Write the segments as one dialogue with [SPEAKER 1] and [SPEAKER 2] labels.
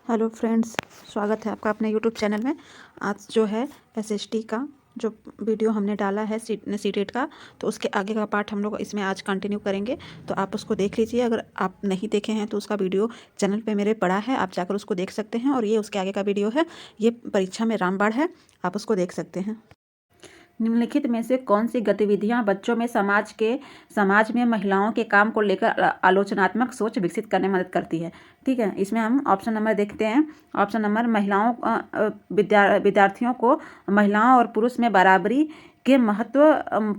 [SPEAKER 1] Hello friends, स्वागत है आपका अपने यूट्यूब चैनल में। आज जो है एसएसटी का जो वीडियो हमने डाला है सीटेट का, तो उसके आगे का पार्ट हम लोग इसमें आज कंटिन्यू करेंगे। तो आप उसको देख लीजिए। अगर आप नहीं देखे हैं तो उसका वीडियो चैनल पे मेरे पड़ा है, आप जाकर उसको देख सकते हैं। और ये उसके आगे का वीडियो है, ये परीक्षा में रामबाण है, आप उसको देख सकते हैं। निम्नलिखित में से कौन सी गतिविधियां बच्चों में समाज में महिलाओं के काम को लेकर आलोचनात्मक सोच विकसित करने में मदद करती है। ठीक है, इसमें हम ऑप्शन नंबर देखते हैं। ऑप्शन नंबर विद्यार्थियों को महिलाओं और पुरुष में बराबरी के महत्व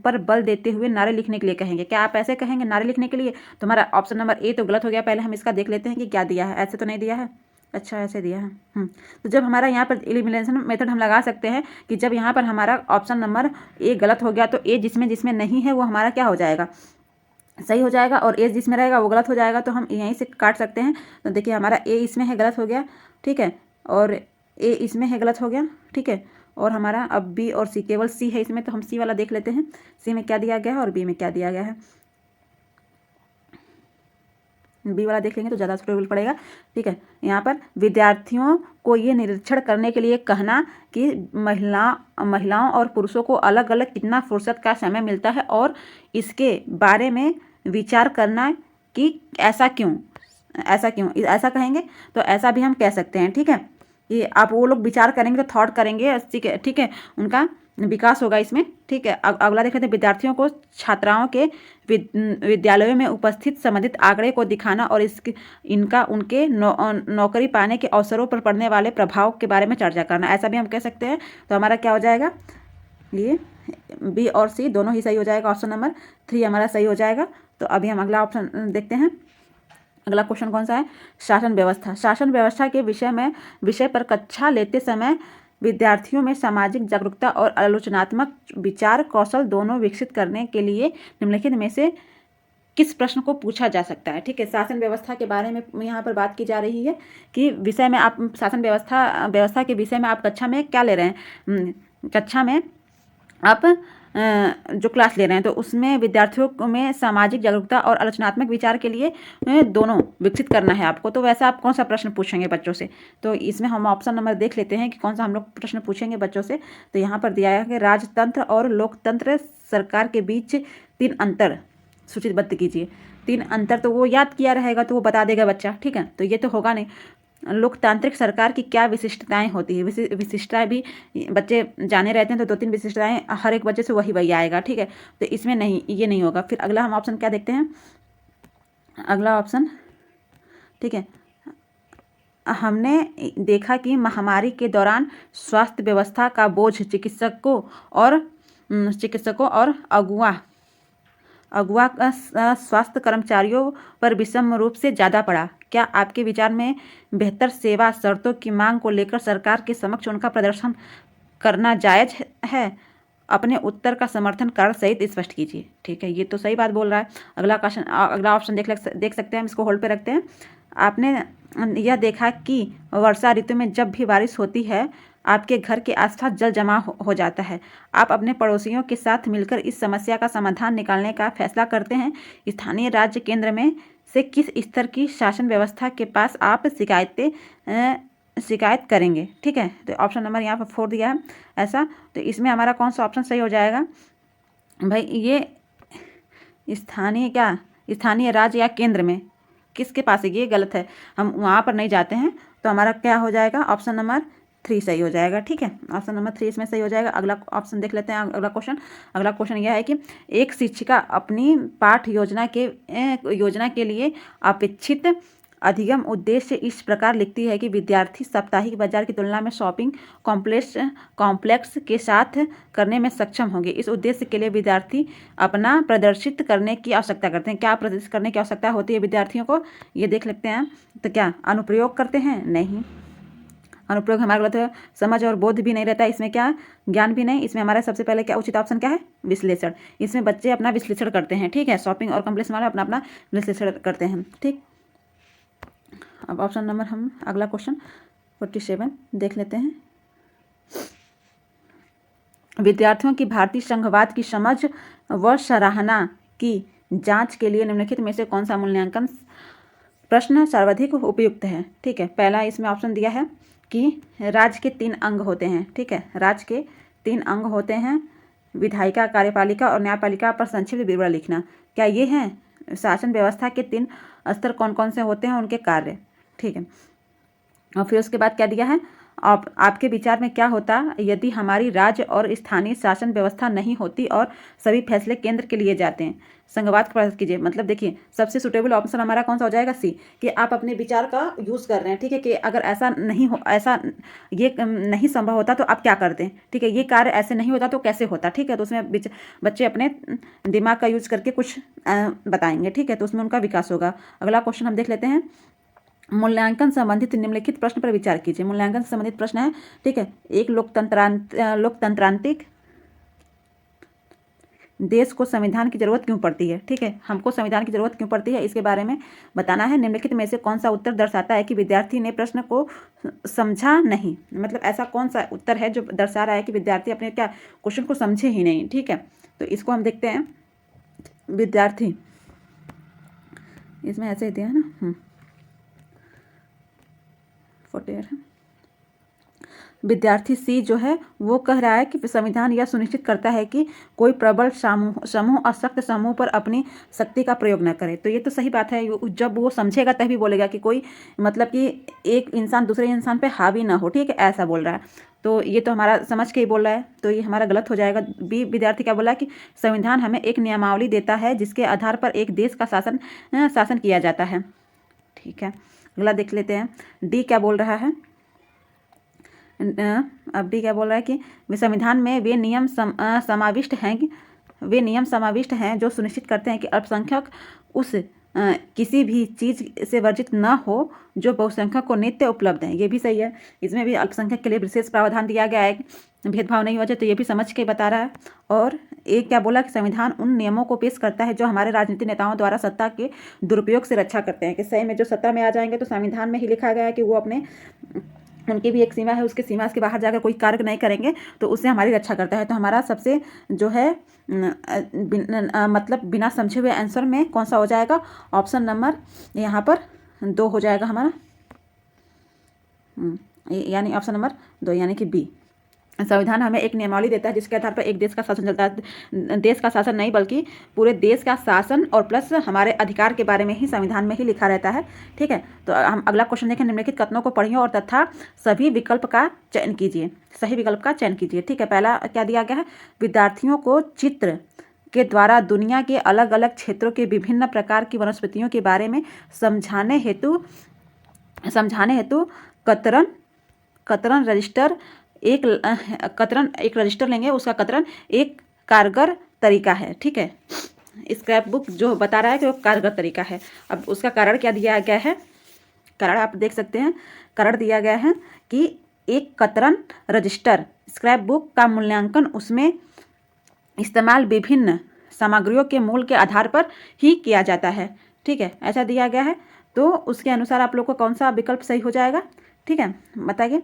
[SPEAKER 1] पर बल देते हुए नारे लिखने के लिए कहेंगे। क्या आप ऐसे कहेंगे नारे लिखने के लिए? तो हमारा ऑप्शन नंबर ए तो गलत हो गया। पहले हम इसका देख लेते हैं कि क्या दिया है। ऐसे तो नहीं दिया है। अच्छा, ऐसे दिया है। तो जब हमारा यहाँ पर एलिमिनेशन मेथड हम लगा सकते हैं कि जब यहाँ पर हमारा ऑप्शन नंबर ए गलत हो गया तो ए जिसमें जिसमें नहीं है वो हमारा क्या हो जाएगा, सही हो जाएगा, और ए जिसमें रहेगा वो गलत हो जाएगा। तो हम यहीं से काट सकते हैं। तो देखिए हमारा ए इसमें है, गलत हो गया। ठीक है, और ए इसमें है, गलत हो गया। ठीक है, और हमारा अब बी और सी, केवल सी है इसमें, तो हम सी वाला देख लेते हैं। सी में क्या दिया गया है और बी में क्या दिया गया है। बी वाला देख लेंगे तो ज़्यादा सुटेबल पड़ेगा। ठीक है, यहाँ पर विद्यार्थियों को ये निरीक्षण करने के लिए कहना कि महिलाओं और पुरुषों को अलग अलग कितना फुर्सत का समय मिलता है, और इसके बारे में विचार करना कि ऐसा क्यों ऐसा कहेंगे। तो ऐसा भी हम कह सकते हैं। ठीक है, ये आप वो लोग विचार करेंगे तो थॉट करेंगे। ठीक है, उनका विकास होगा इसमें। ठीक है, अगला देख लेते हैं। विद्यार्थियों को छात्राओं के विद्यालयों में उपस्थित संबंधित आंकड़े को दिखाना और इनका उनके नौकरी पाने के अवसरों पर पड़ने वाले प्रभाव के बारे में चर्चा करना, ऐसा भी हम कह सकते हैं। तो हमारा क्या हो जाएगा, ये बी और सी दोनों ही सही हो जाएगा। ऑप्शन नंबर 3 हमारा सही हो जाएगा। तो अभी हम अगला ऑप्शन देखते हैं। अगला क्वेश्चन कौन सा है? शासन व्यवस्था। शासन व्यवस्था के विषय पर कक्षा लेते समय विद्यार्थियों में सामाजिक जागरूकता और आलोचनात्मक विचार कौशल दोनों विकसित करने के लिए निम्नलिखित में से किस प्रश्न को पूछा जा सकता है? ठीक है, शासन व्यवस्था के बारे में यहाँ पर बात की जा रही है कि विषय में आप शासन व्यवस्था के विषय में आप कक्षा में क्या ले रहे हैं। कक्षा में आप जो क्लास ले रहे हैं तो उसमें विद्यार्थियों में सामाजिक जागरूकता और आलोचनात्मक विचार के लिए दोनों विकसित करना है आपको। तो वैसे आप कौन सा प्रश्न पूछेंगे बच्चों से? तो इसमें हम ऑप्शन नंबर देख लेते हैं कि कौन सा हम लोग प्रश्न पूछेंगे बच्चों से। तो यहाँ पर दिया है कि राजतंत्र और लोकतंत्र सरकार के बीच 3 अंतर सूचीबद्ध कीजिए। 3 अंतर तो वो याद किया रहेगा तो वो बता देगा बच्चा। ठीक है, तो ये तो होगा नहीं। लोकतांत्रिक सरकार की क्या विशिष्टताएं होती है? विशिष्टताएं भी बच्चे जाने रहते हैं, तो 2-3 विशिष्टताएं हर एक बच्चे से वही आएगा। ठीक है, तो इसमें नहीं, ये नहीं होगा। फिर अगला हम ऑप्शन क्या देखते हैं? अगला ऑप्शन, ठीक है, हमने देखा कि महामारी के दौरान स्वास्थ्य व्यवस्था का बोझ चिकित्सकों और अगुआ स्वास्थ्य कर्मचारियों पर विषम रूप से ज़्यादा पड़ा। क्या आपके विचार में बेहतर सेवा शर्तों की मांग को लेकर सरकार के समक्ष उनका प्रदर्शन करना जायज़ है? अपने उत्तर का समर्थन कारण सहित स्पष्ट कीजिए। ठीक है, ये तो सही बात बोल रहा है। अगला ऑप्शन देख सकते हैं हम, इसको होल्ड पे रखते हैं। आपने यह देखा कि वर्षा ऋतु में जब भी बारिश होती है आपके घर के आसपास जल जमा हो जाता है। आप अपने पड़ोसियों के साथ मिलकर इस समस्या का समाधान निकालने का फैसला करते हैं। स्थानीय राज्य केंद्र में से किस स्तर की शासन व्यवस्था के पास आप शिकायत करेंगे? ठीक है, तो ऑप्शन नंबर यहाँ पर 4 दिया है ऐसा। तो इसमें हमारा कौन सा ऑप्शन सही हो जाएगा भाई? ये स्थानीय राज्य या केंद्र में किसके पास है? ये गलत है, हम वहाँ पर नहीं जाते हैं। तो हमारा क्या हो जाएगा? ऑप्शन नंबर 3 सही हो जाएगा। ठीक है, ऑप्शन नंबर 3 इसमें सही हो जाएगा। अगला ऑप्शन देख लेते हैं। अगला क्वेश्चन यह है कि एक शिक्षिका अपनी पाठ योजना के लिए अपेक्षित अधिगम उद्देश्य इस प्रकार लिखती है कि विद्यार्थी साप्ताहिक बाजार की तुलना में शॉपिंग कॉम्प्लेक्स के साथ करने में सक्षम होंगे। इस उद्देश्य के लिए विद्यार्थी अपना प्रदर्शित करने की आवश्यकता करते हैं। क्या प्रदर्शित करने की आवश्यकता होती है विद्यार्थियों को? ये देख लेते हैं। तो क्या अनुप्रयोग करते हैं? नहीं, अनुप्रयोग हमारा गलत है। समझ और बोध भी नहीं रहता इसमें, क्या ज्ञान भी नहीं। इसमें हमारा सबसे पहले क्या उचित ऑप्शन क्या है? विश्लेषण। इसमें बच्चे अपना विश्लेषण करते हैं। ठीक है, शॉपिंग और कॉम्प्लेक्स वाले अपना विश्लेषण करते हैं। ठीक, अब ऑप्शन नंबर हम अगला क्वेश्चन 47 देख लेते हैं। विद्यार्थियों की भारतीय संघवाद की समझ व सराहना की जांच के लिए निम्नलिखित में से कौन सा मूल्यांकन प्रश्न सर्वाधिक उपयुक्त है। ठीक है, पहला इसमें ऑप्शन दिया है कि राज्य के 3 अंग होते हैं। ठीक है, राज्य के 3 अंग होते हैं, विधायिका, कार्यपालिका और न्यायपालिका पर संक्षिप्त विवरण लिखना। क्या ये हैं शासन व्यवस्था के 3 स्तर कौन कौन से होते हैं, उनके कार्य। ठीक है, और फिर उसके बाद क्या दिया है, आपके विचार में क्या होता यदि हमारी राज्य और स्थानीय शासन व्यवस्था नहीं होती और सभी फैसले केंद्र के लिए जाते हैं। संघवाद प्रयास कीजिए। मतलब देखिए, सबसे सुटेबल ऑप्शन हमारा कौन सा हो जाएगा, सी, कि आप अपने विचार का यूज़ कर रहे हैं। ठीक है, कि अगर ऐसा नहीं हो, ऐसा ये नहीं संभव होता तो आप क्या करते हैं। ठीक है, ये कार्य ऐसे नहीं होता तो कैसे होता। ठीक है, तो उसमें बच्चे अपने दिमाग का यूज करके कुछ बताएंगे। ठीक है, तो उसमें उनका विकास होगा। अगला क्वेश्चन हम देख लेते हैं। मूल्यांकन संबंधित निम्नलिखित प्रश्न पर विचार कीजिए। मूल्यांकन से संबंधित प्रश्न है। ठीक है, एक लोकतंत्रांतिक देश को संविधान की जरूरत क्यों पड़ती है। ठीक है, हमको संविधान की जरूरत क्यों पड़ती है, इसके बारे में बताना है। निम्नलिखित में से कौन सा उत्तर दर्शाता है कि विद्यार्थी ने प्रश्न को समझा नहीं। मतलब ऐसा कौन सा उत्तर है जो दर्शा रहा है कि विद्यार्थी अपने क्या क्वेश्चन को समझे ही नहीं। ठीक है, तो इसको हम देखते हैं। विद्यार्थी, इसमें ऐसे ही दिया है ना, 48 है। विद्यार्थी सी जो है वो कह रहा है कि संविधान यह सुनिश्चित करता है कि कोई प्रबल समूह अशक्त समूह पर अपनी शक्ति का प्रयोग न करे। तो ये तो सही बात है, जब वो समझेगा तभी बोलेगा कि कोई मतलब कि एक इंसान दूसरे इंसान पे हावी ना हो। ठीक है, ऐसा बोल रहा है। तो ये तो हमारा समझ के ही बोल रहा है, तो ये हमारा गलत हो जाएगा। बी, विद्यार्थी क्या बोला कि संविधान हमें एक नियमावली देता है जिसके आधार पर एक देश का शासन किया जाता है। ठीक है, अगला देख लेते हैं। डी क्या बोल रहा है। अब डी क्या बोल रहा है कि संविधान में वे नियम समाविष्ट हैं जो सुनिश्चित करते हैं कि अल्पसंख्यक उस किसी भी चीज़ से वर्जित न हो जो बहुसंख्यक को नित्य उपलब्ध है। ये भी सही है, इसमें भी अल्पसंख्यक के लिए विशेष प्रावधान दिया गया है, भेदभाव नहीं हो जाए। तो ये भी समझ के बता रहा है। और एक क्या बोला कि संविधान उन नियमों को पेश करता है जो हमारे राजनीतिक नेताओं द्वारा सत्ता के दुरुपयोग से रक्षा करते हैं। कि सही में जो सत्ता में आ जाएंगे तो संविधान में ही लिखा गया है कि वो अपने उनकी भी एक सीमा है, उसके सीमा के बाहर जाकर कोई कार्य नहीं करेंगे, तो उससे हमारी रक्षा करता है। तो हमारा सबसे जो है मतलब बिना समझे हुए आंसर में कौन सा हो जाएगा, ऑप्शन नंबर यहाँ पर 2 हो जाएगा हमारा, यानी ऑप्शन नंबर 2 यानी कि बी। संविधान हमें एक नियमावली देता है जिसके आधार पर एक देश का शासन चलता है। देश का शासन नहीं बल्कि पूरे देश का शासन और प्लस हमारे अधिकार के बारे में ही संविधान में ही लिखा रहता है। ठीक है, तो हम अगला क्वेश्चन देखें। निम्नलिखित कथनों को पढ़िए और तथा सभी विकल्प का चयन कीजिए, सही विकल्प का चयन कीजिए। ठीक है, पहला क्या दिया गया है, विद्यार्थियों को चित्र के द्वारा दुनिया के अलग अलग क्षेत्रों के विभिन्न प्रकार की वनस्पतियों के बारे में समझाने हेतु कतरन एक रजिस्टर लेंगे, उसका कतरन एक कारगर तरीका है। ठीक है, स्क्रैप बुक जो बता रहा है कि वो कारगर तरीका है। अब उसका कारण क्या दिया गया है, कारण आप देख सकते हैं। कारण दिया गया है कि एक कतरन रजिस्टर स्क्रैप बुक का मूल्यांकन उसमें इस्तेमाल विभिन्न सामग्रियों के मूल के आधार पर ही किया जाता है। ठीक है, ऐसा दिया गया है। तो उसके अनुसार आप लोग को कौन सा विकल्प सही हो जाएगा। ठीक है, बताइए।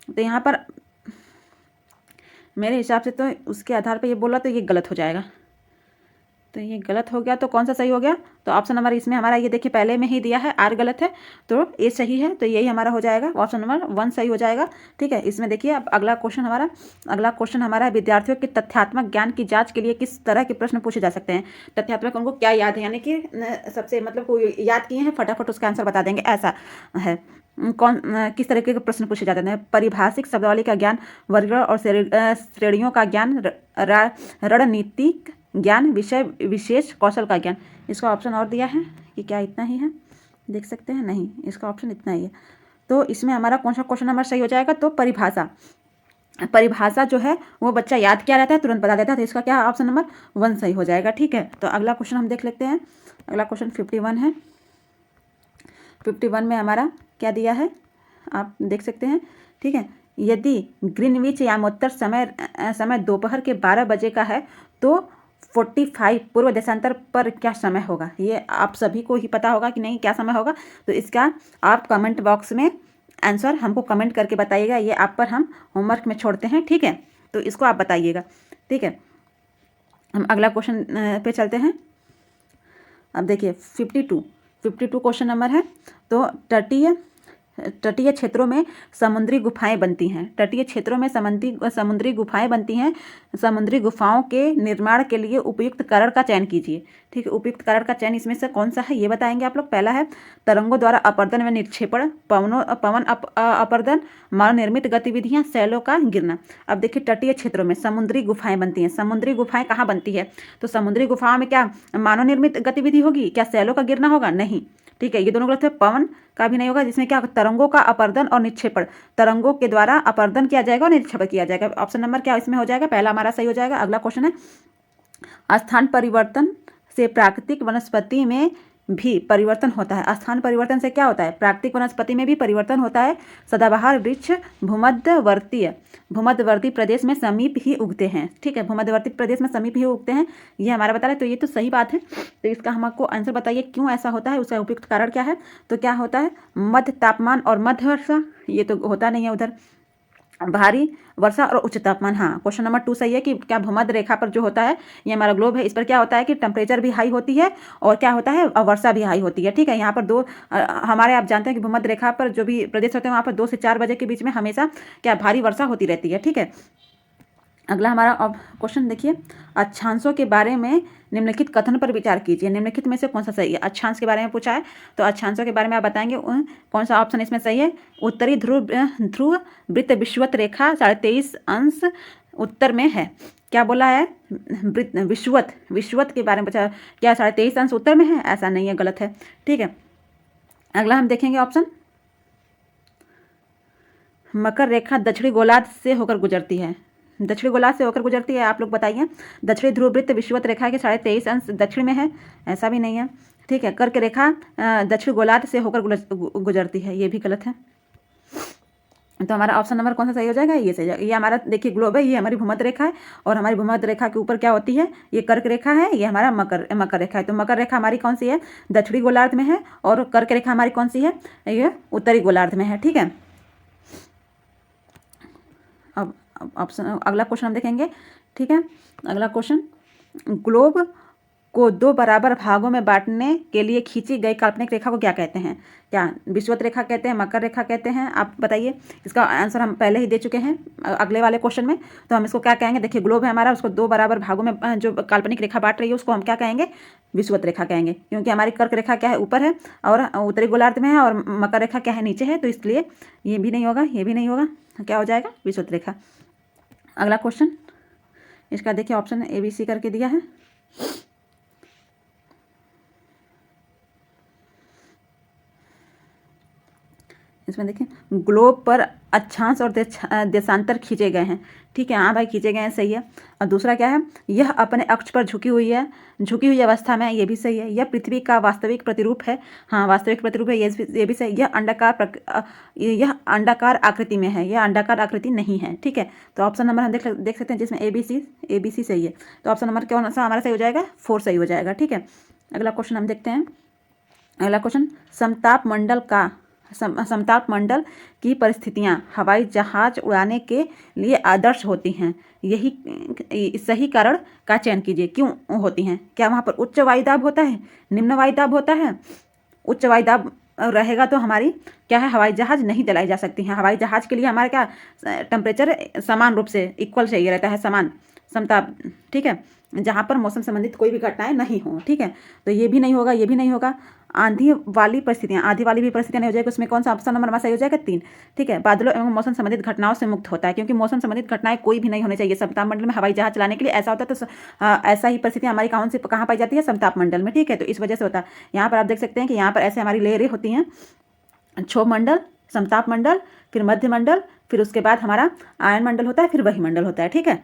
[SPEAKER 1] तो यहाँ पर मेरे हिसाब से तो उसके आधार पर ये बोला तो ये गलत हो जाएगा। तो ये गलत हो गया, तो कौन सा सही हो गया, तो ऑप्शन नंबर इसमें हमारा ये देखिए पहले में ही दिया है, आर गलत है तो ए सही है। तो यही हमारा हो जाएगा, ऑप्शन नंबर 1 सही हो जाएगा। ठीक है, इसमें देखिए अब अगला क्वेश्चन हमारा है विद्यार्थियों के तथ्यात्मक ज्ञान की जांच के लिए किस तरह के प्रश्न पूछे जा सकते हैं। तथ्यात्मक उनको क्या याद है, यानी कि सबसे मतलब कोई याद किए हैं फटाफट उसका आंसर बता देंगे, ऐसा है। किस तरीके के प्रश्न पूछे जाते हैं। परिभाषिक शब्दावली का ज्ञान, वर्गीकरण और श्रेणियों का ज्ञान, रणनीतिक ज्ञान, विषय विशेष कौशल का ज्ञान। इसका ऑप्शन और दिया है कि क्या इतना ही है, देख सकते हैं, नहीं, इसका ऑप्शन इतना ही है। तो इसमें हमारा कौन सा क्वेश्चन नंबर सही हो जाएगा, तो परिभाषा जो है वो बच्चा याद क्या रहता है तुरंत बता देता है। तो इसका क्या ऑप्शन नंबर 1 सही हो जाएगा। ठीक है, तो अगला क्वेश्चन हम देख लेते हैं। अगला क्वेश्चन 51 है। 51 में हमारा क्या दिया है आप देख सकते हैं। ठीक है, यदि ग्रीनविच यामोत्तर समय दोपहर के 12 बजे का है तो 45 पूर्व देशांतर पर क्या समय होगा। ये आप सभी को ही पता होगा कि नहीं क्या समय होगा। तो इसका आप कमेंट बॉक्स में आंसर हमको कमेंट करके बताइएगा। ये आप पर हम होमवर्क में छोड़ते हैं। ठीक है, तो इसको आप बताइएगा। ठीक है, हम अगला क्वेश्चन पे चलते हैं। अब देखिए 52 क्वेश्चन नंबर है। तो तटीय क्षेत्रों में समुद्री गुफाएं बनती हैं। तटीय क्षेत्रों में समुद्री गुफाएं बनती हैं। समुद्री गुफाओं के निर्माण के लिए उपयुक्त कारण का चयन कीजिए। ठीक है, उपयुक्त कारण का चयन इसमें से कौन सा है ये बताएंगे आप लोग। पहला है तरंगों द्वारा अपरदन व निक्षेपण, पवन अपरदन, मानव निर्मित गतिविधियां, शैलों का गिरना। अब देखिए तटीय क्षेत्रों में समुद्री गुफाएं बनती हैं। समुद्री गुफाएं कहाँ बनती है? तो समुद्री गुफाओं में क्या मानव निर्मित गतिविधि होगी? क्या शैलों का गिरना होगा? नहीं। ठीक है, ये दोनों गलत है। पवन का भी नहीं होगा, जिसमें क्या तरंगों का अपरदन और निक्षेपण, तरंगों के द्वारा अपरदन किया जाएगा और निक्षेपण किया जाएगा। ऑप्शन नंबर क्या इसमें हो जाएगा? पहला हमारा सही हो जाएगा। अगला क्वेश्चन है स्थान परिवर्तन से प्राकृतिक वनस्पति में भी परिवर्तन होता है। स्थान परिवर्तन से क्या होता है? प्राकृतिक वनस्पति में भी परिवर्तन होता है। सदाबहार वृक्ष भूमध्यवर्ती प्रदेश में समीप ही उगते हैं। ठीक है, भूमध्यवर्ती प्रदेश में समीप ही उगते हैं, ये हमारा बता रहे। तो ये तो सही बात है। तो इसका हमको आंसर बताइए क्यों ऐसा होता है, उसका उपयुक्त कारण क्या है। तो क्या होता है? मध्य तापमान और मध्य वर्षा, ये तो होता नहीं है उधर। भारी वर्षा और उच्च तापमान। हाँ, क्वेश्चन नंबर 2 सही है कि क्या भूमध्य रेखा पर जो होता है, ये हमारा ग्लोब है, इस पर क्या होता है कि टेम्परेचर भी हाई होती है और क्या होता है वर्षा भी हाई होती है। ठीक है, यहाँ पर हमारे आप जानते हैं कि भूमध्य रेखा पर जो भी प्रदेश होते हैं वहाँ पर 2 से 4 बजे के बीच में हमेशा क्या भारी वर्षा होती रहती है। ठीक है, अगला हमारा अब क्वेश्चन देखिए, अक्षांशों के बारे में निम्नलिखित कथन पर विचार कीजिए। निम्नलिखित में से कौन सा सही है? अक्षांश के बारे में पूछा है, तो अक्षांशों के बारे में आप बताएंगे कौन सा ऑप्शन इसमें सही है। उत्तरी ध्रुव वृत्त विषुवत रेखा 23.5 अंश उत्तर में है। क्या बोला है? विषुवत के बारे में पूछा, क्या 23.5 अंश उत्तर में है? ऐसा नहीं है, गलत है। ठीक है, अगला हम देखेंगे ऑप्शन, मकर रेखा दक्षिणी गोलार्ध से होकर गुजरती है। दक्षिणी गोलार्ध से होकर गुजरती है, आप लोग बताइए। दक्षिणी ध्रुव वृत्त विषुवत रेखा के 23.5 अंश दक्षिण में है, ऐसा भी नहीं है। ठीक है, कर्क रेखा दक्षिण गोलार्ध से होकर गुजरती है, ये भी गलत है। तो हमारा ऑप्शन नंबर कौन सा सही हो जाएगा? ये सही जाएगा। ये हमारा देखिए ग्लोब है, ये हमारी भूमध्य रेखा है और हमारी भूमध्य रेखा के ऊपर क्या होती है? ये कर्क रेखा है, ये हमारा मकर रेखा है। तो मकर रेखा हमारी कौन सी है? दक्षिणी गोलार्ध में है और कर्क रेखा हमारी कौन सी है? ये उत्तरी गोलार्ध में है। ठीक है, अब ऑप्शन अगला क्वेश्चन हम देखेंगे। ठीक है, अगला क्वेश्चन, ग्लोब को 2 बराबर भागों में बांटने के लिए खींची गई काल्पनिक रेखा को क्या कहते हैं? क्या विषुवत रेखा कहते हैं, मकर रेखा कहते हैं? आप बताइए। इसका आंसर हम पहले ही दे चुके हैं अगले वाले क्वेश्चन में। तो हम इसको क्या कहेंगे? देखिए ग्लोब है हमारा, उसको 2 बराबर भागों में जो काल्पनिक रेखा बांट रही है उसको हम क्या कहेंगे? विषुवत रेखा कहेंगे, क्योंकि हमारी कर्क रेखा क्या है? ऊपर है और उत्तरी गोलार्ध में है, और मकर रेखा क्या है? नीचे है। तो इसलिए ये भी नहीं होगा, ये भी नहीं होगा, क्या हो जाएगा? विषुवत रेखा। अगला क्वेश्चन, इसका देखिए ऑप्शन ABC करके दिया है। इसमें देखिए ग्लोब पर अक्षांश और देशांतर खींचे गए हैं। ठीक है, हाँ भाई खींचे गए हैं, सही है। और दूसरा क्या है? यह अपने अक्ष पर झुकी हुई अवस्था में, ये भी सही है। यह पृथ्वी का वास्तविक प्रतिरूप है, हाँ वास्तविक प्रतिरूप है, ये भी सही। यह अंडाकार आकृति में है, यह अंडाकार आकृति नहीं है। ठीक है, तो ऑप्शन नंबर हम देख सकते हैं जिसमें ABC सही है। तो ऑप्शन नंबर कौन सा हमारा सही हो जाएगा? 4 सही हो जाएगा। ठीक है, अगला क्वेश्चन हम देखते हैं। अगला क्वेश्चन, समताप मंडल की परिस्थितियां हवाई जहाज उड़ाने के लिए आदर्श होती हैं, यही सही कारण का चयन कीजिए। क्यों होती हैं? क्या वहाँ पर उच्च वायुदाब होता है, निम्न वायुदाब होता है? उच्च वायुदाब रहेगा तो हमारी क्या है? हवाई जहाज नहीं चलाई जा सकती हैं। हवाई जहाज के लिए हमारा क्या टेम्परेचर समान रूप से इक्वल चाहिए रहता है, समान समताप। ठीक है, जहाँ पर मौसम संबंधित कोई भी घटनाएं नहीं हो। ठीक है, तो ये भी नहीं होगा, ये भी नहीं होगा। आंधी वाली भी परिस्थितियां नहीं हो जाएगी, उसमें कौन सा ऑप्शन नंबर हमारा सही हो जाएगा? 3। ठीक है, बादलों एवं मौसम संबंधित घटनाओं से मुक्त होता है, क्योंकि मौसम संबंधित घटनाएं कोई भी नहीं होनी चाहिए समताप मंडल में हवाई जहाज चलाने के लिए। ऐसा होता है तो ऐसा ही परिस्थितियां हमारी कहाँ पाई जाती है? समताप मंडल में। ठीक है, तो इस वजह से होता है। यहाँ पर आप देख सकते हैं कि यहाँ पर ऐसे हमारी लेयरें होती हैं, क्षोभ मंडल, समताप मंडल, फिर मध्य मंडल, फिर उसके बाद हमारा आयन मंडल होता है, फिर वही मंडल होता है। ठीक है,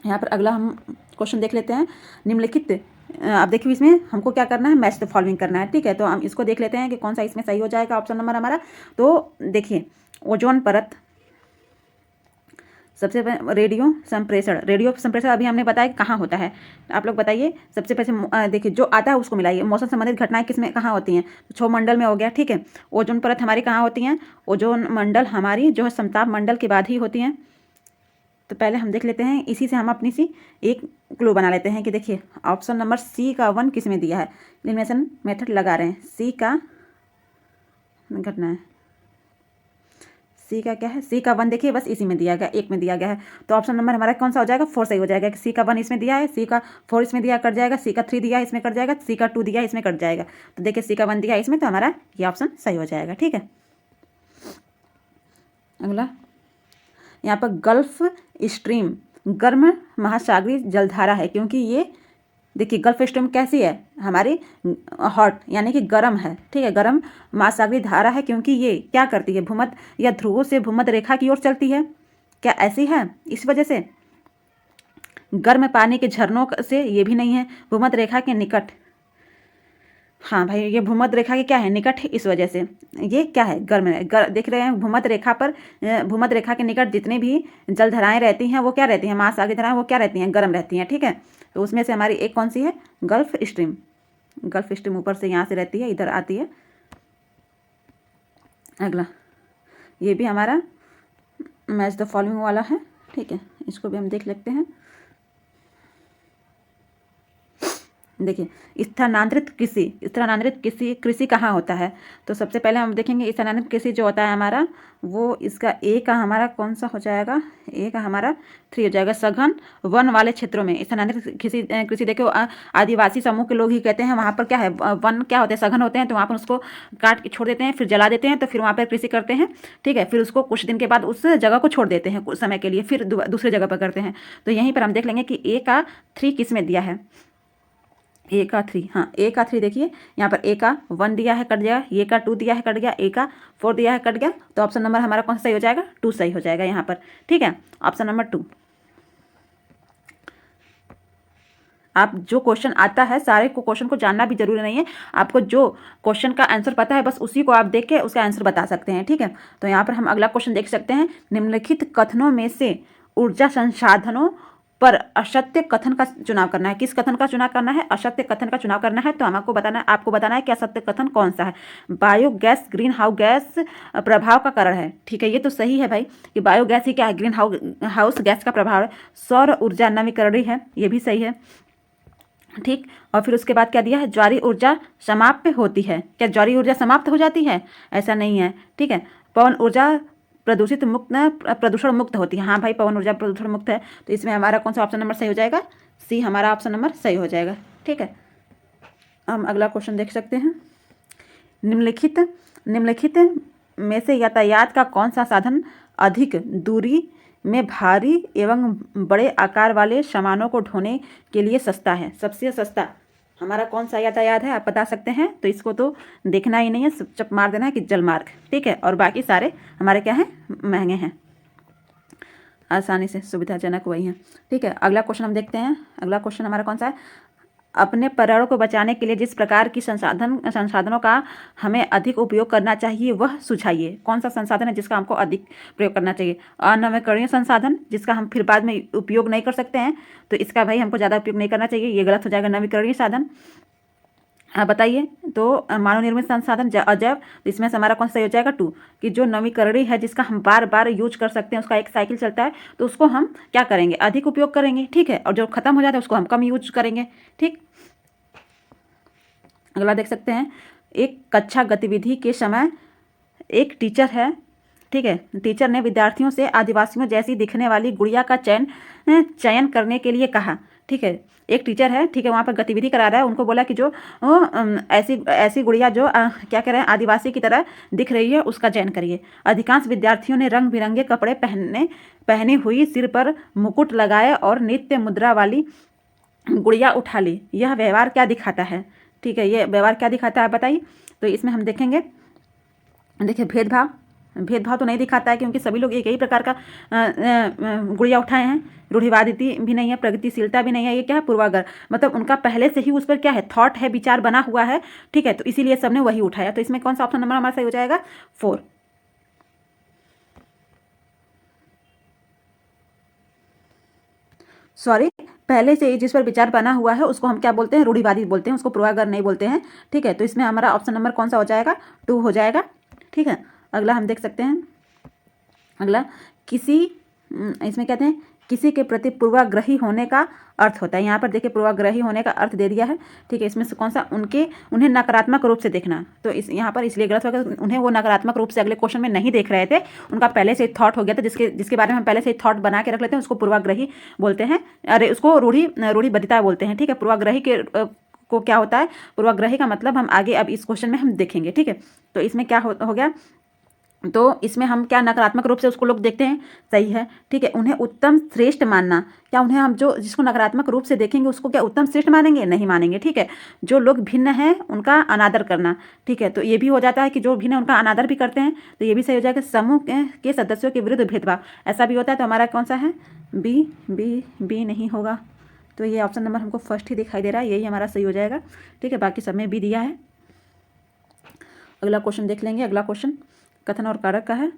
[SPEAKER 1] यहाँ पर अगला हम क्वेश्चन देख लेते हैं। निम्नलिखित अब देखिए इसमें हमको क्या करना है? मैच द फॉलोइंग करना है। ठीक है, तो हम इसको देख लेते हैं कि कौन सा इसमें सही हो जाएगा ऑप्शन नंबर हमारा। तो देखिए ओजोन परत, सबसे रेडियो संप्रेषण अभी हमने बताया कहाँ होता है। आप लोग बताइए। सबसे पहले देखिए जो आता है उसको मिलाइए। मौसम संबंधित घटनाएं किसमें कहाँ होती हैं? तो क्षोभ मंडल में हो गया। ठीक है, ओजोन परत हमारी कहाँ होती हैं? ओजोन मंडल हमारी जो है समताप मंडल के बाद ही होती हैं। तो पहले हम देख लेते हैं, इसी से हम अपनी सी एक क्लू बना लेते हैं कि देखिए ऑप्शन नंबर सी का 1 किस में दिया है। एलिमिनेशन मेथड लगा रहे हैं, सी का घटना है, सी का क्या है, सी का 1 देखिए बस इसी में दिया गया, एक में दिया गया है। तो ऑप्शन नंबर हमारा कौन सा हो जाएगा, 4 सही हो जाएगा कि सी का 1 इसमें दिया है, सी का 4 इसमें दिया कट जाएगा, सी का 3 दिया इसमें कट जाएगा, सी का 2 दिया इसमें कट जाएगा। तो देखिए सी का 1 दिया इसमें, तो हमारा ये ऑप्शन सही हो जाएगा। ठीक है, अगला यहाँ पर गल्फ स्ट्रीम गर्म महासागरीय जलधारा है, क्योंकि ये देखिए गल्फ स्ट्रीम कैसी है, हमारी हॉट यानी कि गर्म है। ठीक है, गर्म महासागरीय धारा है, क्योंकि ये क्या करती है, भूमध्य या ध्रुवों से भूमध्य रेखा की ओर चलती है। क्या ऐसी है, इस वजह से गर्म पानी के झरनों से, ये भी नहीं है, भूमध्य रेखा के निकट, हाँ भाई ये भूमध्य रेखा के क्या है, निकट है, इस वजह से ये क्या है, गर्म है। देख रहे हैं भूमध्य रेखा पर, भूमध्य रेखा के निकट जितने भी जलधाराएं रहती हैं वो क्या रहती हैं, महासागरीय धाराएं वो क्या रहती हैं, गर्म रहती हैं। ठीक है, तो उसमें से हमारी एक कौन सी है, गल्फ स्ट्रीम। गल्फ स्ट्रीम ऊपर से यहाँ से रहती है, इधर आती है। अगला ये भी हमारा मैच द फॉलोइंग वाला है। ठीक है, इसको भी हम देख लेते हैं। देखिए स्थानांतरित कृषि कहाँ होता है, तो सबसे पहले हम देखेंगे स्थानांतरित कृषि जो होता है हमारा, वो इसका ए का हमारा कौन सा हो जाएगा, ए का हमारा 3 हो जाएगा, सघन वन वाले क्षेत्रों में स्थानांतरित कृषि देखो आदिवासी समूह के लोग ही कहते हैं, वहाँ पर क्या है, वन क्या होते हैं, सघन होते हैं, तो वहाँ पर उसको काट के छोड़ देते हैं, फिर जला देते हैं, तो फिर वहाँ पर कृषि करते हैं। ठीक है, फिर उसको कुछ दिन के बाद उस जगह को छोड़ देते हैं कुछ समय के लिए, फिर दूसरे जगह पर करते हैं। तो यहीं पर हम देख लेंगे कि ए का 3 किस में दिया है, ए का 3, हाँ ए का 3 देखिए यहाँ पर ए का 1 दिया है कट गया, ए का 2 दिया है कट गया, ए का 4 दिया है कट गया। तो ऑप्शन नंबर हमारा कौन सा सही हो जाएगा, 2 सही हो जाएगा यहाँ पर। ठीक है, ऑप्शन नंबर 2। आप जो क्वेश्चन आता है, सारे को क्वेश्चन को जानना भी जरूरी नहीं है, आपको जो क्वेश्चन का आंसर पता है बस उसी को आप देख के उसका आंसर बता सकते हैं। ठीक है, तो यहाँ पर हम अगला क्वेश्चन देख सकते हैं, निम्नलिखित कथनों में से ऊर्जा संसाधनों पर असत्य कथन का चुनाव करना है। किस कथन का चुनाव करना है, असत्य कथन का चुनाव करना है। तो आपको बताना है कि असत्य कथन कौन सा है। बायोगैस ग्रीन हाउस गैस प्रभाव का कारण है। ठीक है, ये तो सही है भाई कि बायोगैस ही क्या है, ग्रीन हाउस गैस का प्रभाव है। सौर ऊर्जा नवीकरणीय है, ये भी सही है। ठीक, और फिर उसके बाद क्या दिया है, ज्वारीय ऊर्जा समाप्त होती है। क्या ज्वारीय ऊर्जा समाप्त हो जाती है, ऐसा नहीं है। ठीक है, पवन ऊर्जा प्रदूषण मुक्त होती है। हाँ भाई पवन ऊर्जा प्रदूषण मुक्त है। तो इसमें हमारा कौन सा ऑप्शन नंबर सही हो जाएगा, सी हमारा ऑप्शन नंबर सही हो जाएगा। ठीक है, हम अगला क्वेश्चन देख सकते हैं, निम्नलिखित में से यातायात का कौन सा साधन अधिक दूरी में भारी एवं बड़े आकार वाले सामानों को ढोने के लिए सस्ता है। सबसे सस्ता हमारा कौन सा यातायात है, आप बता सकते हैं। तो इसको तो देखना ही नहीं है, चप मार देना है कि जलमार्ग। ठीक है, और बाकी सारे हमारे क्या हैं, महंगे हैं, आसानी से सुविधाजनक वही हैं। ठीक है, अगला क्वेश्चन हम देखते हैं। अगला क्वेश्चन हमारा कौन सा है, अपने पर्यावरण को बचाने के लिए जिस प्रकार की संसाधनों का हमें अधिक उपयोग करना चाहिए वह सुझाइए। कौन सा संसाधन है जिसका हमको अधिक प्रयोग करना चाहिए, अनवीकरणीय संसाधन जिसका हम फिर बाद में उपयोग नहीं कर सकते हैं, तो इसका भाई हमको ज़्यादा उपयोग नहीं करना चाहिए, ये गलत हो जाएगा। नवीकरणीय साधन बताइए, तो मानव निर्मित संसाधन अजैव, तो इसमें से हमारा कौन सा हो जाएगा 2, कि जो नवीकरणीय है जिसका हम बार बार यूज कर सकते हैं, उसका एक साइकिल चलता है, तो उसको हम क्या करेंगे, अधिक उपयोग करेंगे। ठीक है, और जो खत्म हो जाता है उसको हम कम यूज करेंगे। ठीक, अगला देख सकते हैं, एक कक्षा गतिविधि के समय एक टीचर है। ठीक है, टीचर ने विद्यार्थियों से आदिवासियों जैसी दिखने वाली गुड़िया का चयन करने के लिए कहा। ठीक है, एक टीचर है, ठीक है, वहाँ पर गतिविधि करा रहा है, उनको बोला कि जो ऐसी गुड़िया जो क्या कह रहे हैं, आदिवासी की तरह दिख रही है उसका चयन करिए। अधिकांश विद्यार्थियों ने रंग बिरंगे कपड़े पहनी हुई, सिर पर मुकुट लगाए और नित्य मुद्रा वाली गुड़िया उठा ली। यह व्यवहार क्या दिखाता है। ठीक है, ये व्यवहार क्या दिखाता है बताइए। तो इसमें हम देखेंगे, देखिए भेदभाव तो नहीं दिखाता है, क्योंकि सभी लोग एक ही प्रकार का गुड़िया उठाए हैं। रूढ़िवादिता भी नहीं है, प्रगतिशीलता भी नहीं है, ये क्या है, पूर्वाग्रह, मतलब उनका पहले से ही उस पर क्या है, थॉट है, विचार बना हुआ है। ठीक है, तो इसीलिए सबने वही उठाया। तो इसमें कौन सा ऑप्शन नंबर हमारा सही हो जाएगा, 4। सॉरी, पहले से जिस पर विचार बना हुआ है उसको हम क्या बोलते हैं, रूढ़िवादी बोलते हैं, उसको पूर्वाग्रह नहीं बोलते हैं। ठीक है, तो इसमें हमारा ऑप्शन नंबर कौन सा हो जाएगा, 2 हो जाएगा। ठीक है, अगला हम देख सकते हैं, अगला इसमें कहते हैं किसी के प्रति पूर्वाग्रही होने का अर्थ होता है। यहाँ पर देखिए पूर्वाग्रही होने का अर्थ दे दिया है, ठीक है। इसमें से कौन सा, उन्हें नकारात्मक रूप से देखना, तो इस यहाँ पर इसलिए गलत होगा, उन्हें वो नकारात्मक रूप से अगले क्वेश्चन में नहीं देख रहे थे, उनका पहले से थॉट हो गया था, जिसके बारे में हम पहले से थॉट बना के रख लेते हैं उसको पूर्वाग्रही बोलते हैं, अरे उसको रूढ़िबद्धता बोलते हैं, ठीक है। पूर्वाग्रही के को क्या होता है, पूर्वाग्रही का मतलब हम आगे अब इस क्वेश्चन में हम देखेंगे, ठीक है। तो इसमें क्या हो गया, तो इसमें हम क्या नकारात्मक रूप से उसको लोग देखते हैं, सही है, ठीक है। उन्हें उत्तम श्रेष्ठ मानना, क्या उन्हें हम जिसको नकारात्मक रूप से देखेंगे उसको क्या उत्तम श्रेष्ठ मानेंगे, नहीं मानेंगे, ठीक है। जो लोग भिन्न हैं उनका अनादर करना, ठीक है। तो ये भी हो जाता है कि जो भिन्न है उनका अनादर भी करते हैं, तो ये भी सही हो जाएगा। समूह के सदस्यों के विरुद्ध भेदभाव, ऐसा भी होता है, तो हमारा कौन सा है, बी नहीं होगा, तो ये ऑप्शन नंबर हमको फर्स्ट ही दिखाई दे रहा है, यही हमारा सही हो जाएगा, ठीक है। बाकी सब में बी दिया है। अगला क्वेश्चन देख लेंगे। अगला क्वेश्चन कथन और कारक का है।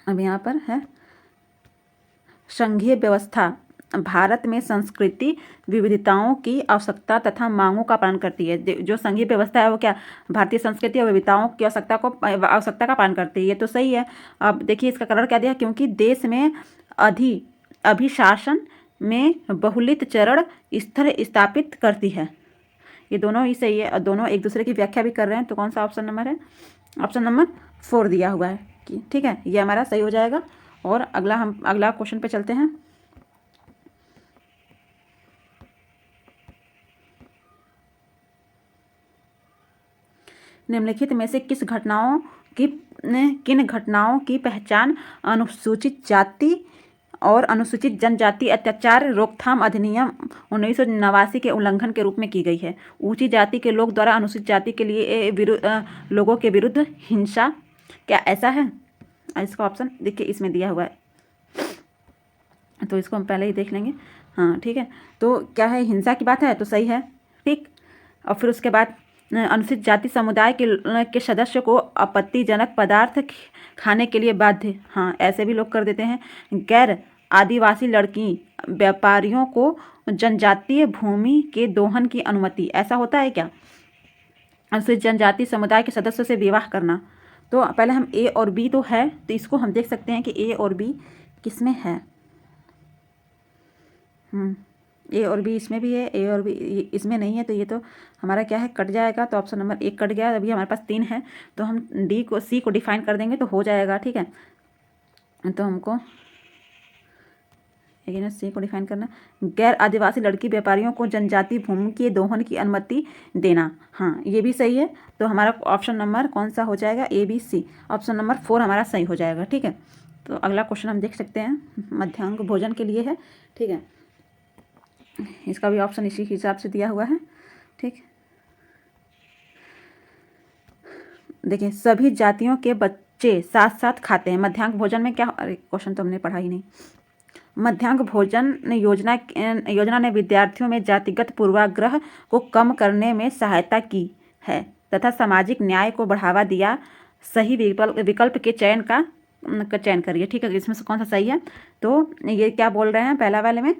[SPEAKER 1] अब यहाँ पर है संघीय व्यवस्था भारत में संस्कृति विविधताओं की आवश्यकता तथा मांगों का पालन करती है। जो संघीय व्यवस्था है वो क्या, भारतीय संस्कृति और विविधताओं की आवश्यकता का पालन करती है, ये तो सही है। अब देखिए इसका कारण क्या दिया, क्योंकि देश में अभिशासन में बहुलित चरण स्तर स्थापित करती है, ये दोनों ही सही है और दोनों एक दूसरे की व्याख्या भी कर रहे हैं। तो कौन सा ऑप्शन नंबर है, ऑप्शन नंबर 4 दिया हुआ है, ठीक है, ये हमारा सही हो जाएगा। और अगला क्वेश्चन पे चलते हैं। निम्नलिखित में से किन घटनाओं की पहचान अनुसूचित जाति और अनुसूचित जनजाति अत्याचार रोकथाम अधिनियम 1989 के उल्लंघन के रूप में की गई है। ऊंची जाति के लोग द्वारा अनुसूचित जाति के लिए लोगों के विरुद्ध हिंसा, क्या ऐसा है, इसका ऑप्शन देखिए इसमें दिया हुआ है, तो इसको हम पहले ही देख लेंगे, हाँ ठीक है। तो क्या है, हिंसा की बात है, तो सही है, ठीक। और फिर उसके बाद अनुसूचित जाति समुदाय के सदस्य को आपत्तिजनक पदार्थ खाने के लिए बाध्य, हाँ ऐसे भी लोग कर देते हैं। गैर आदिवासी लड़की व्यापारियों को जनजातीय भूमि के दोहन की अनुमति, ऐसा होता है क्या, अनुसूचित जनजाति समुदाय के सदस्यों से विवाह करना। तो पहले हम ए और बी तो है, तो इसको हम देख सकते हैं कि ए और बी किस में है, ए और बी इसमें भी है, ए और बी इसमें नहीं है, तो ये तो हमारा क्या है, कट जाएगा। तो ऑप्शन नंबर 1 कट गया। अभी हमारे पास 3 है, तो हम सी को डिफाइन कर देंगे तो हो जाएगा, ठीक है। तो हमको लेकिन सी को डिफाइन करना, गैर आदिवासी लड़की व्यापारियों को जनजाति भूमि के दोहन की अनुमति देना, हाँ ये भी सही है। तो हमारा ऑप्शन नंबर कौन सा हो जाएगा, A B C, option number 4 हमारा सही हो जाएगा, ठीक है। तो अगला क्वेश्चन हम देख सकते हैं, मध्याह्न भोजन के लिए है, ठीक है। इसका भी ऑप्शन इसी हिसाब से दिया हुआ है, ठीक। देखिए सभी जातियों के बच्चे साथ साथ खाते हैं। मध्याह्न भोजन में क्या, अरे क्वेश्चन तो हमने पढ़ा ही नहीं। मध्याह्न भोजन योजना ने विद्यार्थियों में जातिगत पूर्वाग्रह को कम करने में सहायता की है तथा सामाजिक न्याय को बढ़ावा दिया। सही विकल्प के चयन करिए, ठीक है। इसमें से कौन सा सही है, तो ये क्या बोल रहे हैं, पहला वाले में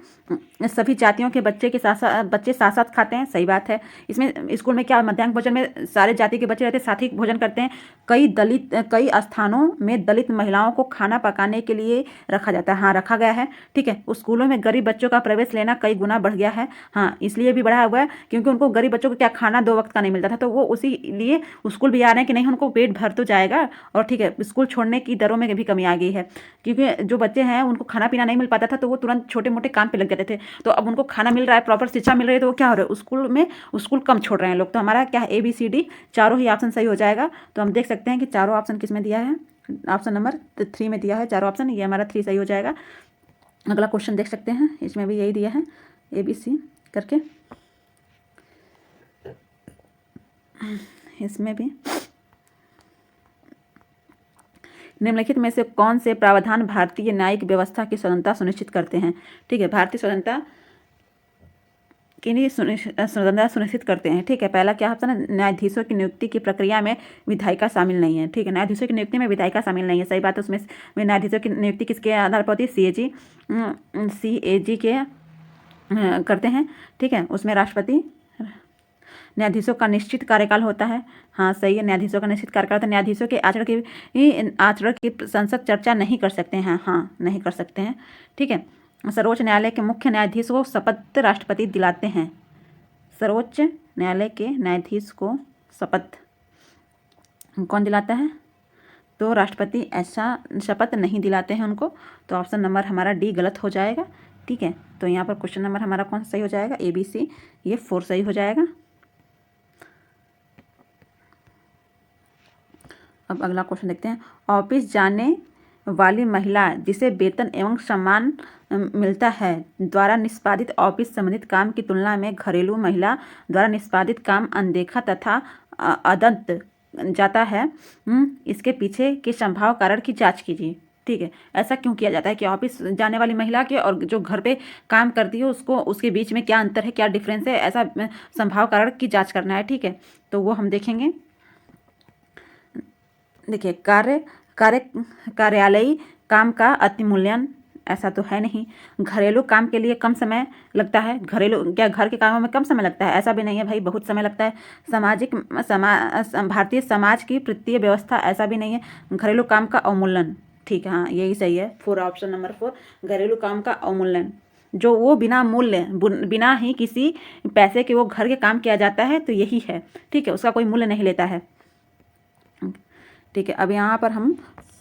[SPEAKER 1] सभी जातियों के बच्चे साथ साथ खाते हैं, सही बात है। इसमें स्कूल में क्या, मध्याह्न भोजन में सारे जाति के बच्चे रहते हैं, साथ ही भोजन करते हैं। कई स्थानों में दलित महिलाओं को खाना पकाने के लिए रखा जाता है, हाँ रखा गया है, ठीक है। स्कूलों में गरीब बच्चों का प्रवेश लेना कई गुना बढ़ गया है, हाँ इसलिए भी बढ़ा हुआ है क्योंकि उनको गरीब बच्चों को क्या खाना 2 वक्त का नहीं मिलता था, तो वो उसी लिए स्कूल भी आ रहे हैं कि नहीं उनको पेट भर तो जाएगा, और ठीक है स्कूल छोड़ने की दरों में भी कमी आ गई है, क्योंकि जो बच्चे हैं उनको खाना पीना नहीं मिल पाता था, तो वो तुरंत छोटे मोटे काम पे लग जाते थे। तो अब उनको खाना मिल रहा है, प्रॉपर शिक्षा मिल रही है, तो वो क्या हो रहा है, स्कूल कम छोड़ रहे हैं लोग। तो हमारा क्या है, ए बी सी डी चारों ही ऑप्शन सही हो जाएगा। तो हम देख सकते हैं कि चारों ऑप्शन किस में दिया है, ऑप्शन नंबर 3 में दिया है चारों ऑप्शन, ये हमारा 3 सही हो जाएगा। अगला क्वेश्चन देख सकते हैं, इसमें भी यही दिया है ए बी सी करके, इसमें भी निम्नलिखित में से कौन से प्रावधान भारतीय न्यायिक व्यवस्था की स्वतंत्रता सुनिश्चित करते हैं, ठीक है। भारतीय स्वतंत्रता सुनिश्चित करते हैं, ठीक है। पहला क्या ऑप्शन है, न्यायाधीशों की नियुक्ति की प्रक्रिया में विधायिका शामिल नहीं है, ठीक है। न्यायाधीशों की नियुक्ति में विधायिका शामिल नहीं है, सही बात है। उसमें न्यायाधीशों की नियुक्ति किसके आधार पर होती है, CAG के करते हैं, ठीक है। उसमें राष्ट्रपति न्यायाधीशों का निश्चित कार्यकाल होता है। हाँ सही है, न्यायाधीशों का निश्चित कार्यकाल होता है। न्यायाधीशों के आचरण की संसद चर्चा नहीं कर सकते हैं। हाँ नहीं कर सकते हैं, ठीक है। सर्वोच्च न्यायालय के मुख्य न्यायाधीश को शपथ राष्ट्रपति दिलाते हैं। सर्वोच्च न्यायालय के न्यायाधीश को शपथ कौन दिलाता है? तो राष्ट्रपति ऐसा शपथ नहीं दिलाते हैं उनको। तो ऑप्शन नंबर हमारा डी गलत हो जाएगा, ठीक है। तो यहाँ पर क्वेश्चन नंबर हमारा कौन सा सही हो जाएगा? ABC, ये 4 सही हो जाएगा। अब अगला क्वेश्चन देखते हैं। ऑफिस जाने वाली महिला जिसे वेतन एवं सम्मान मिलता है द्वारा निष्पादित ऑफिस संबंधित काम की तुलना में घरेलू महिला द्वारा निष्पादित काम अनदेखा तथा अदंत जाता है। इसके पीछे के संभाव्य कारण की जांच कीजिए, ठीक है। ऐसा क्यों किया जाता है कि ऑफिस जाने वाली महिला के और जो घर पे काम करती है उसको, उसके बीच में क्या अंतर है, क्या डिफरेंस है, ऐसा संभाव्य कारण की जांच करना है, ठीक है। तो वो हम देखेंगे। देखिए, कार्यालयी काम का अतिमूल्यन, ऐसा तो है नहीं। घरेलू काम के लिए कम समय लगता है, क्या घर के कामों में कम समय लगता है? ऐसा भी नहीं है भाई, बहुत समय लगता है। भारतीय समाज की वित्तीय व्यवस्था, ऐसा भी नहीं है। घरेलू काम का अवमूल्यन, ठीक है, हाँ यही सही है। 4 ऑप्शन नंबर 4, घरेलू काम का अवमूल्यन, जो वो बिना मूल्य, बिना ही किसी पैसे के वो घर के काम किया जाता है, तो यही है, ठीक है। उसका कोई मूल्य नहीं लेता है, ठीक है। अब यहाँ पर हम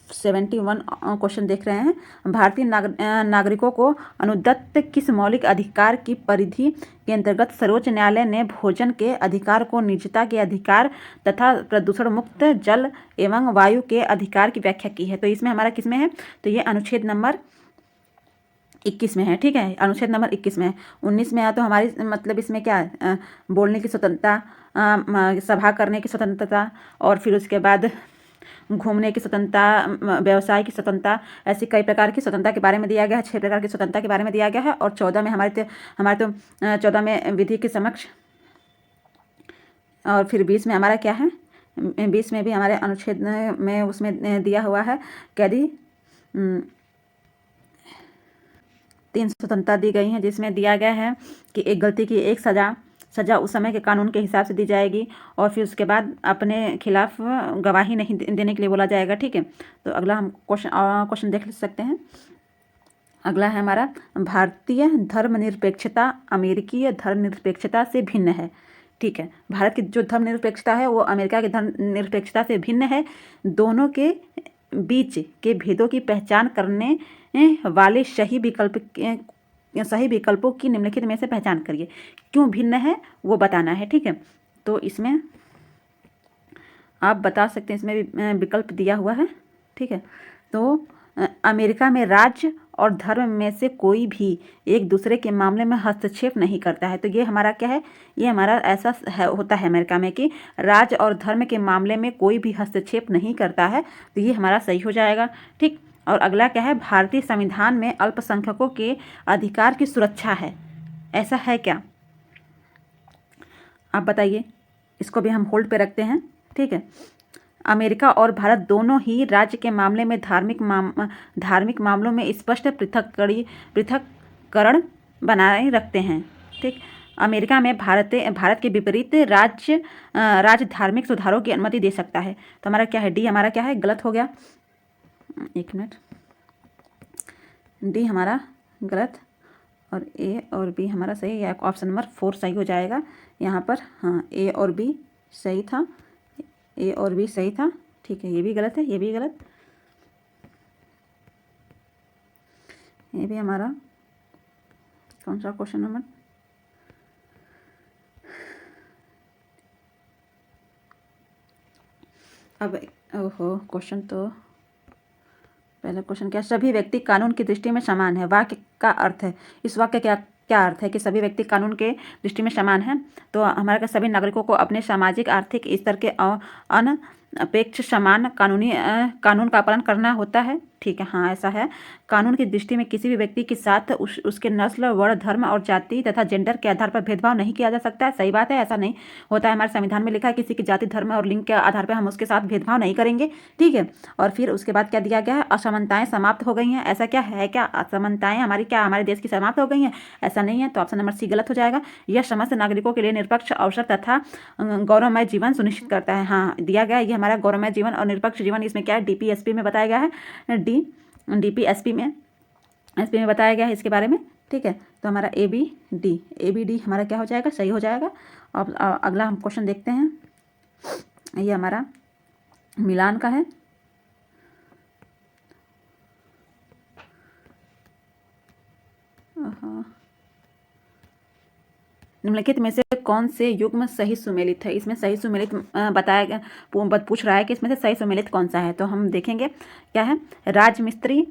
[SPEAKER 1] 71 क्वेश्चन देख रहे हैं। भारतीय नागरिकों को अनुदत्त किस मौलिक अधिकार की परिधि के अंतर्गत सर्वोच्च न्यायालय ने भोजन के अधिकार को निजता के अधिकार तथा प्रदूषण मुक्त जल एवं वायु के अधिकार की व्याख्या की है? तो इसमें हमारा किस में है? तो ये अनुच्छेद नंबर 21 में है, ठीक है। अनुच्छेद नंबर 21 में है। 19 में है तो हमारी मतलब इसमें क्या है? बोलने की स्वतंत्रता, सभा करने की स्वतंत्रता, और फिर उसके बाद घूमने की स्वतंत्रता, व्यवसाय की स्वतंत्रता, ऐसी कई प्रकार की स्वतंत्रता के बारे में दिया गया है। 6 प्रकार की स्वतंत्रता के बारे में दिया गया है। और 14 में हमारे 14 में विधि के समक्ष, और फिर 20 में हमारा क्या है? 20 में भी हमारे अनुच्छेद में उसमें दिया हुआ है कैदी 3 स्वतंत्रता दी गई हैं, जिसमें दिया गया है कि एक गलती की एक सज़ा उस समय के कानून के हिसाब से दी जाएगी, और फिर उसके बाद अपने खिलाफ गवाही नहीं देने के लिए बोला जाएगा, ठीक है। तो अगला हम क्वेश्चन देख सकते हैं। अगला है हमारा, भारतीय धर्मनिरपेक्षता अमेरिकी धर्मनिरपेक्षता से भिन्न है, ठीक है। भारत की जो धर्मनिरपेक्षता है वो अमेरिका की धर्मनिरपेक्षता से भिन्न है। दोनों के बीच के भेदों की पहचान करने वाले सही विकल्पों की निम्नलिखित में से पहचान करिए। क्यों भिन्न है वो बताना है, ठीक है। तो इसमें आप बता सकते हैं, इसमें भी विकल्प दिया हुआ है, ठीक है। तो अमेरिका में राज्य और धर्म में से कोई भी एक दूसरे के मामले में हस्तक्षेप नहीं करता है। तो ये हमारा क्या है? ये हमारा ऐसा होता है अमेरिका में कि राज्य और धर्म के मामले में कोई भी हस्तक्षेप नहीं करता है। तो ये हमारा सही हो जाएगा, ठीक। और अगला क्या है? भारतीय संविधान में अल्पसंख्यकों के अधिकार की सुरक्षा है, ऐसा है क्या? आप बताइए। इसको भी हम होल्ड पे रखते हैं, ठीक है। अमेरिका और भारत दोनों ही राज्य के मामले में धार्मिक मामलों में स्पष्ट पृथक्करण बनाए रखते हैं, ठीक। अमेरिका में भारत के विपरीत राज्य धार्मिक सुधारों की अनुमति दे सकता है। तो हमारा क्या है? डी हमारा क्या है? गलत हो गया, एक मिनट। डी हमारा गलत और ए और बी हमारा सही, या ऑप्शन नंबर 4 सही हो जाएगा यहाँ पर। हाँ, ए और बी सही था, ए और बी सही था, ठीक है। ये भी गलत है, ये भी गलत, ये भी हमारा कौन सा क्वेश्चन नंबर? अब ओहो, क्वेश्चन तो पहला क्वेश्चन क्या? सभी व्यक्ति कानून की दृष्टि में समान है, वाक्य का अर्थ है। इस वाक्य क्या अर्थ है कि सभी व्यक्ति कानून के दृष्टि में समान हैं? तो हमारे सभी नागरिकों को अपने सामाजिक आर्थिक स्तर के अपेक्ष समान कानून का पालन करना होता है। ठीक है, हाँ ऐसा है। कानून की दृष्टि में किसी भी व्यक्ति के साथ उसके नस्ल, वर्ण, धर्म और जाति तथा जेंडर के आधार पर भेदभाव नहीं किया जा सकता है। सही बात है, ऐसा नहीं होता है। हमारे संविधान में लिखा है किसी की जाति, धर्म और लिंग के आधार पर हम उसके साथ भेदभाव नहीं करेंगे। ठीक है, और फिर उसके बाद क्या दिया गया है, असमानताएं समाप्त हो गई हैं। ऐसा क्या है, क्या असमानताएं हमारे देश की समाप्त हो गई हैं? ऐसा नहीं है, तो ऑप्शन नंबर सी गलत हो जाएगा। यह समस्त नागरिकों के लिए निष्पक्ष अवसर तथा गौरवमय जीवन सुनिश्चित करता है। हाँ दिया गया है, ये हमारा गौरवमय जीवन और निष्पक्ष जीवन इसमें क्या है, डीपीएसपी में बताया गया है। डीपीएसपी में बताया गया है इसके बारे में। ठीक है, तो हमारा ए बी डी हमारा क्या हो जाएगा, सही हो जाएगा। अब अगला हम क्वेश्चन देखते हैं। ये हमारा मिलान का है। निम्नलिखित में से कौन से युग्म सही सुमेलित है? इसमें सही सुमेलित बताया गया, पूछ रहा है कि इसमें से सही सुमेलित कौन सा है। तो हम देखेंगे क्या है। राजमिस्त्री,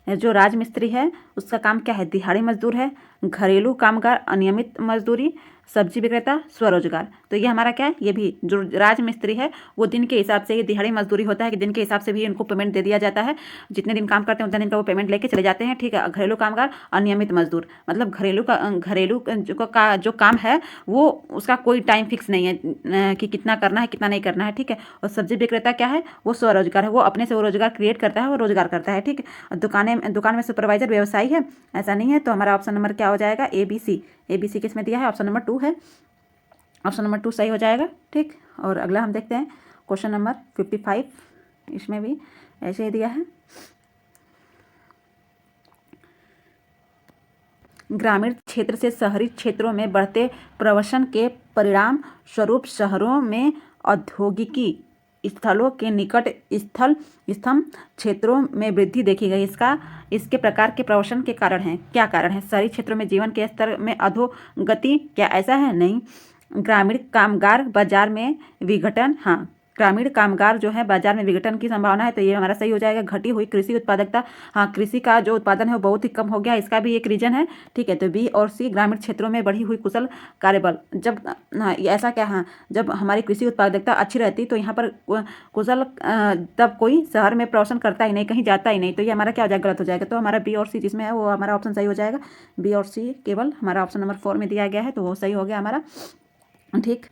[SPEAKER 1] जो राजमिस्त्री है उसका काम क्या है, दिहाड़ी मजदूर है। घरेलू कामगार, अनियमित मजदूरी। सब्जी विक्रेता, स्वरोजगार। तो ये हमारा क्या है, ये भी जो राजमिस्त्री है वो दिन के हिसाब से, ये दिहाड़ी मजदूरी होता है कि दिन के हिसाब से भी इनको पेमेंट दे दिया जाता है। जितने दिन काम करते हैं उतने दिन का वो पेमेंट लेके चले जाते हैं। ठीक है, घरेलू कामगार, अनियमित मजदूर, मतलब घरेलू जो काम है वो उसका कोई टाइम फिक्स नहीं है कि कितना करना है कितना नहीं करना है। ठीक है, और सब्जी विक्रेता क्या है, वो स्वरोजगार है, वो अपने से वो रोजगार क्रिएट करता है, वो रोजगार करता है। ठीक है, और दुकान में सुपरवाइजर व्यवसायी है, ऐसा नहीं है। तो हमारा ऑप्शन नंबर क्या हो जाएगा, ABC किसमें दिया है, ऑप्शन नंबर 2 है। ऑप्शन नंबर 2 सही हो जाएगा। ठीक, और अगला हम देखते हैं क्वेश्चन नंबर 55। इसमें भी ऐसे ही दिया है। ग्रामीण क्षेत्र से शहरी क्षेत्रों में बढ़ते प्रवसन के परिणाम स्वरूप शहरों में औद्योगिकी स्थलों के निकट स्तम क्षेत्रों में वृद्धि देखी गई। इसके प्रकार के प्रवसन के कारण हैं, क्या कारण है? शहरी क्षेत्रों में जीवन के स्तर में अधोगति, क्या ऐसा है? नहीं। ग्रामीण कामगार बाजार में विघटन, हाँ ग्रामीण कामगार जो है बाजार में विघटन की संभावना है, तो ये हमारा सही हो जाएगा। घटी हुई कृषि उत्पादकता, हाँ कृषि का जो उत्पादन है वो बहुत ही कम हो गया, इसका भी एक रीजन है। ठीक है, तो बी और सी, ग्रामीण क्षेत्रों में बढ़ी हुई कुशल कार्यबल। जब हाँ ऐसा क्या, हाँ जब हमारी कृषि उत्पादकता अच्छी रहती तो यहाँ पर कुशल तब कोई शहर में प्रवसन करता ही नहीं, कहीं जाता ही नहीं, तो ये हमारा क्या हो जाएगा, गलत हो जाएगा। तो हमारा बी और सी जिसमें है वो हमारा ऑप्शन सही हो जाएगा। बी और सी केवल हमारा ऑप्शन नंबर 4 में दिया गया है, तो वो सही हो गया हमारा। ठीक।